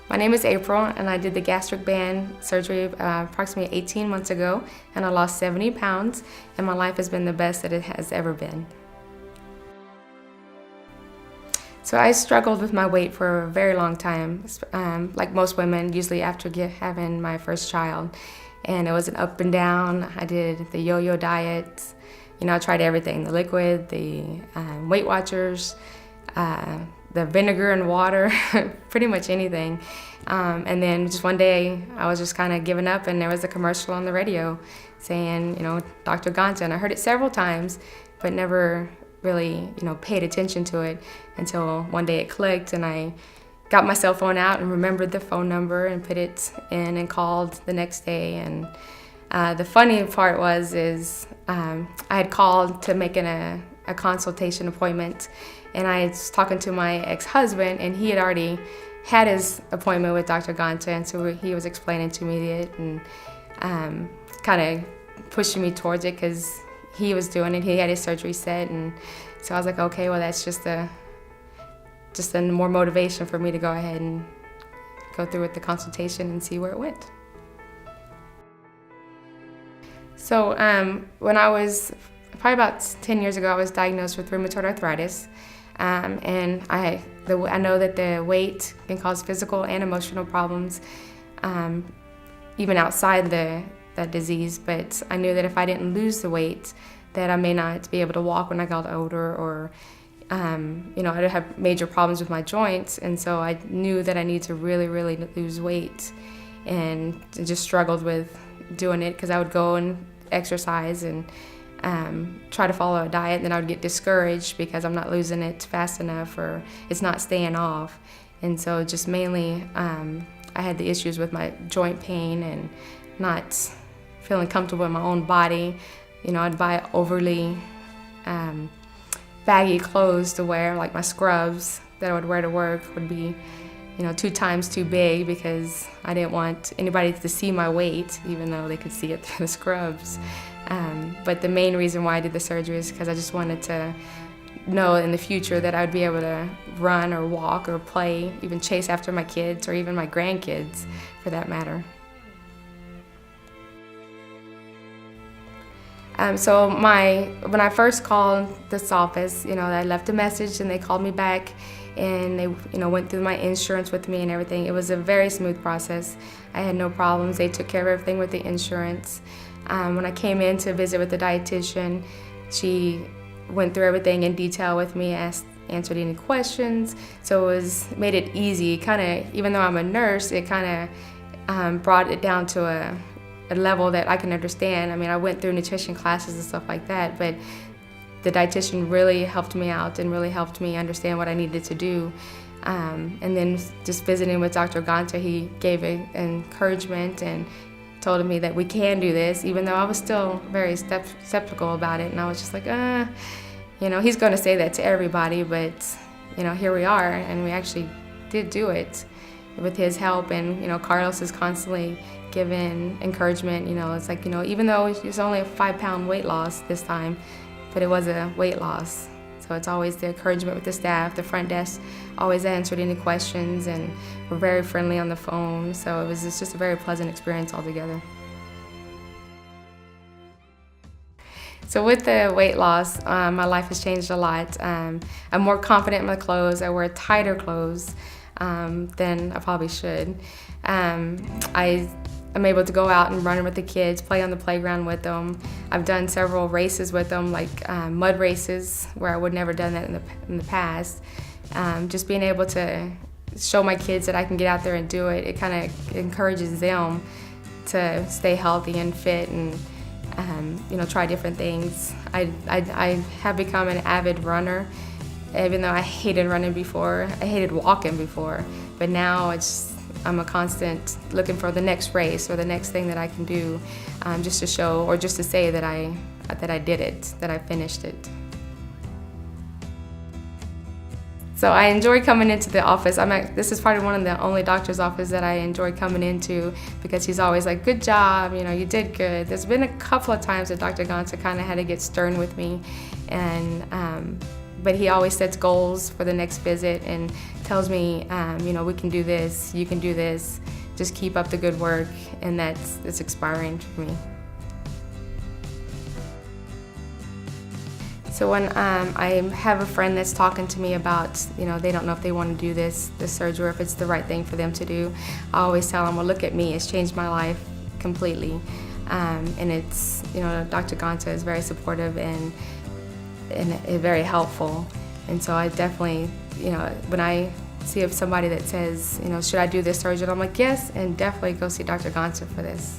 My name is April, and I did the gastric band surgery approximately 18 months ago, and I lost 70 pounds, and my life has been the best that it has ever been. So I struggled with my weight for a very long time, like most women, usually after having my first child. And it was an up and down. I did the yo-yo diet. I tried everything, the liquid, the Weight Watchers, the vinegar and water, pretty much anything. And then just one day, I was just kind of giving up, and there was a commercial on the radio saying, Dr. Ganta, and I heard it several times, but never really, paid attention to it until one day it clicked, and I got my cell phone out and remembered the phone number and put it in and called the next day. And the funny part is I had called to make a consultation appointment, and I was talking to my ex-husband, and he had already had his appointment with Dr. Ganta, and so he was explaining to me it and kind of pushing me towards it because he was doing it. He had his surgery set, and so I was like, okay, well, that's just a more motivation for me to go ahead and go through with the consultation and see where it went. So when I was probably about 10 years ago, I was diagnosed with rheumatoid arthritis, and I know that the weight can cause physical and emotional problems, even outside that disease. But I knew that if I didn't lose the weight, that I may not be able to walk when I got older, or I'd have major problems with my joints. And so I knew that I needed to really, really lose weight, and just struggled with doing it because I would go and exercise and try to follow a diet, and then I would get discouraged because I'm not losing it fast enough, or it's not staying off. And so just mainly I had the issues with my joint pain and not feeling comfortable in my own body. I'd buy overly baggy clothes to wear, like my scrubs that I would wear to work would be 2 times too big because I didn't want anybody to see my weight, even though they could see it through the scrubs. But the main reason why I did the surgery is because I just wanted to know in the future that I would be able to run or walk or play, even chase after my kids or even my grandkids for that matter. So when I first called this office, I left a message and they called me back, and they went through my insurance with me and everything. It was a very smooth process. I had no problems. They took care of everything with the insurance. When I came in to visit with the dietitian, she went through everything in detail with me, answered any questions. So made it easy. Even though I'm a nurse, it kind of brought it down to a level that I can understand. I went through nutrition classes and stuff like that, but the dietitian really helped me out and really helped me understand what I needed to do. And then just visiting with Dr. Ganta, he gave encouragement and told me that we can do this, even though I was still very skeptical about it. And I was just like, he's going to say that to everybody, but here we are, and we actually did do it with his help. And Carlos is constantly giving encouragement. It's like, even though it's only a 5-pound weight loss this time, but it was a weight loss. So it's always the encouragement with the staff. The front desk always answered any questions and were very friendly on the phone. So it was just a very pleasant experience altogether. So with the weight loss, my life has changed a lot. I'm more confident in my clothes. I wear tighter clothes than I probably should. I'm able to go out and run with the kids, play on the playground with them. I've done several races with them, like mud races, where I would never done that in the past. Just being able to show my kids that I can get out there and do it, it kind of encourages them to stay healthy and fit and try different things. I have become an avid runner, even though I hated running before. I hated walking before, but now I'm a constant looking for the next race or the next thing that I can do, just to show or just to say that I did it, that I finished it. So I enjoy coming into the office. This is probably one of the only doctor's office that I enjoy coming into because he's always like, good job, you did good. There's been a couple of times that Dr. Ganta kind of had to get stern with me, but he always sets goals for the next visit and tells me, we can do this, you can do this, just keep up the good work, and it's inspiring for me. So when I have a friend that's talking to me about, they don't know if they want to do this surgery or if it's the right thing for them to do, I always tell them, well, look at me, it's changed my life completely. And it's, Dr. Ganta is very supportive and very helpful. And so I definitely, when I see somebody that says, should I do this surgery, I'm like, yes, and definitely go see Dr. Ganta for this.